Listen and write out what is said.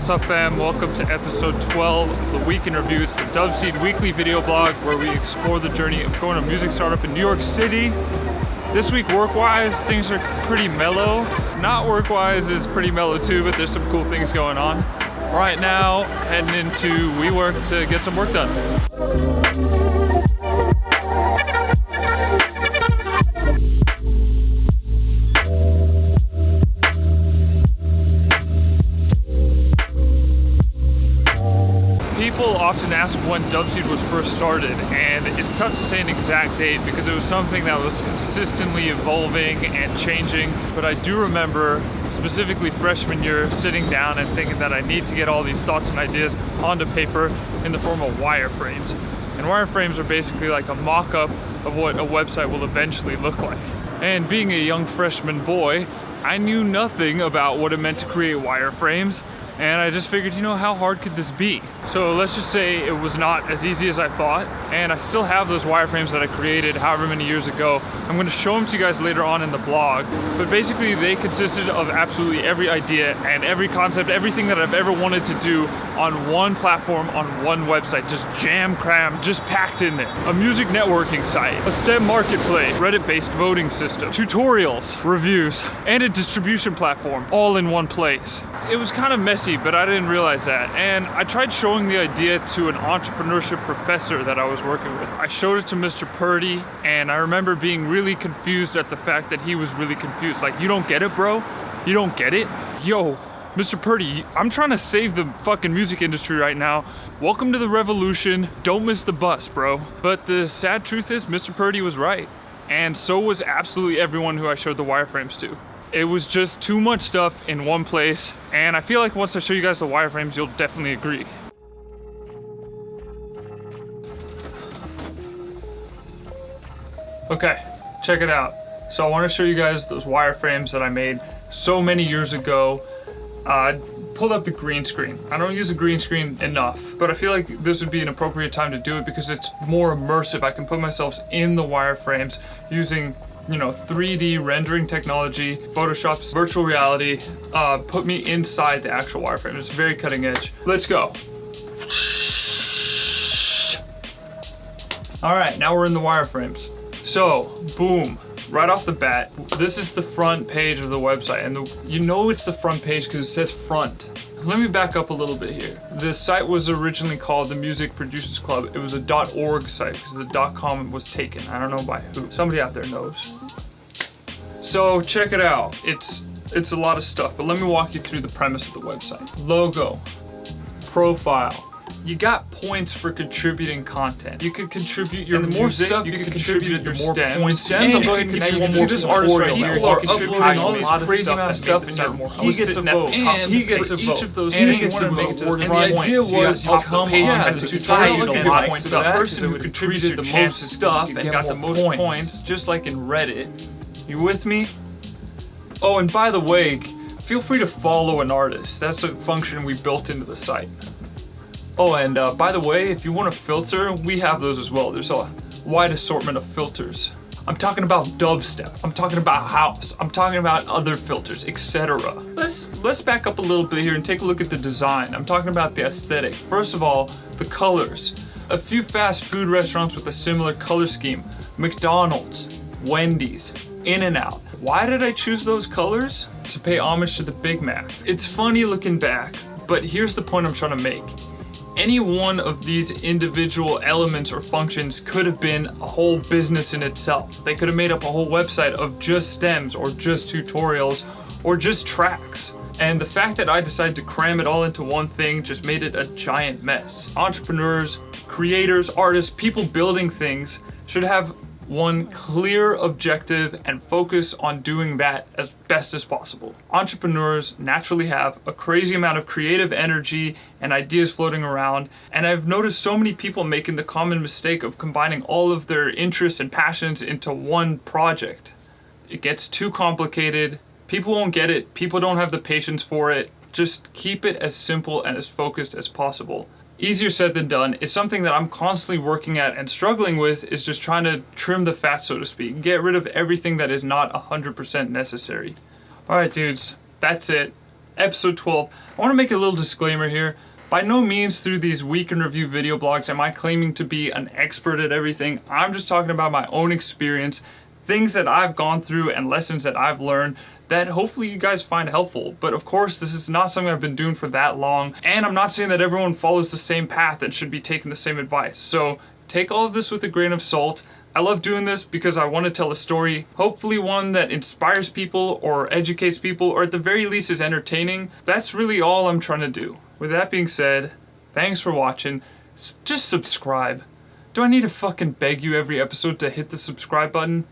What's up, fam? Welcome to episode 12 of the Week in Review. It's the Dubseed weekly video blog where we explore the journey of growing a music startup in New York City. This week, work-wise, things are pretty mellow. Not work-wise is pretty mellow too, but there's some cool things going on. Right now, heading into WeWork to get some work done. People often ask when Dubseed was first started, and it's tough to say an exact date because it was something that was consistently evolving and changing. But I do remember, specifically freshman year, sitting down and thinking that I need to get all these thoughts and ideas onto paper in the form of wireframes. And wireframes are basically like a mock-up of what a website will eventually look like. And being a young freshman boy, I knew nothing about what it meant to create wireframes. And I just figured, how hard could this be? So let's just say it was not as easy as I thought, and I still have those wireframes that I created however many years ago. I'm gonna show them to you guys later on in the blog, but basically they consisted of absolutely every idea and every concept, everything that I've ever wanted to do on one platform, on one website, just jam-crammed, just packed in there. A music networking site, a STEM marketplace, Reddit-based voting system, tutorials, reviews, and a distribution platform, all in one place. It was kind of messy, but I didn't realize that. And I tried showing the idea to an entrepreneurship professor that I was working with. I showed it to Mr. Purdy, and I remember being really confused at the fact that he was really confused. Like, you don't get it, bro? You don't get it? Yo, Mr. Purdy, I'm trying to save the fucking music industry right now. Welcome to the revolution. Don't miss the bus, bro. But the sad truth is, Mr. Purdy was right. And so was absolutely everyone who I showed the wireframes to. It was just too much stuff in one place, and I feel like once I show you guys the wireframes, you'll definitely agree. Okay, check it out. So I want to show you guys those wireframes that I made so many years ago. I pulled up the green screen. I don't use a green screen enough, but I feel like this would be an appropriate time to do it because it's more immersive. I can put myself in the wireframes using 3D rendering technology, Photoshop's virtual reality, put me inside the actual wireframe. It's very cutting edge. Let's go. All right, now we're in the wireframes. So, boom, right off the bat, this is the front page of the website. And it's the front page because it says front. Let me back up a little bit here. The site was originally called the Music Producers Club. It was a .org site because the .com was taken. I don't know by who. Somebody out there knows. So check it out. It's a lot of stuff, but let me walk you through the premise of the website. Logo, profile. You got points for contributing content. You can contribute your music, more stuff you can contribute, the more stems. Points. Stems, I'll go ahead and contribute one more. This artist right here. People are uploading all this crazy amount of stuff, and he gets a vote. And he gets a vote. Each of those things to make it to the front. And the idea was you come on to decide the person who contributed the most stuff and got the most points, just like in Reddit. You with me? Oh, and by the way, feel free to follow an artist. That's a function we built into the site. Oh, and by the way, if you want to filter, we have those as well. There's a wide assortment of filters. I'm talking about dubstep. I'm talking about house. I'm talking about other filters, etc. Let's back up a little bit here and take a look at the design. I'm talking about the aesthetic. First of all, the colors. A few fast food restaurants with a similar color scheme. McDonald's, Wendy's, In-N-Out. Why did I choose those colors? To pay homage to the Big Mac. It's funny looking back, but here's the point I'm trying to make. Any one of these individual elements or functions could have been a whole business in itself. They could have made up a whole website of just stems or just tutorials or just tracks. And the fact that I decided to cram it all into one thing just made it a giant mess. Entrepreneurs, creators, artists, people building things should have one clear objective and focus on doing that as best as possible. Entrepreneurs naturally have a crazy amount of creative energy and ideas floating around, and I've noticed so many people making the common mistake of combining all of their interests and passions into one project. It gets too complicated, people won't get it, people don't have the patience for it. Just keep it as simple and as focused as possible. Easier said than done. It's something that I'm constantly working at and struggling with, is just trying to trim the fat, so to speak. Get rid of everything that is not 100% necessary. All right, dudes, that's it. episode 12. I want to make a little disclaimer here. By no means through these week in review video blogs am I claiming to be an expert at everything. I'm just talking about my own experience, things that I've gone through and lessons that I've learned that hopefully you guys find helpful. But of course, this is not something I've been doing for that long, and I'm not saying that everyone follows the same path and should be taking the same advice. So take all of this with a grain of salt. I love doing this because I want to tell a story, hopefully one that inspires people or educates people, or at the very least is entertaining. That's really all I'm trying to do. With that being said, thanks for watching. Just subscribe. Do I need to fucking beg you every episode to hit the subscribe button?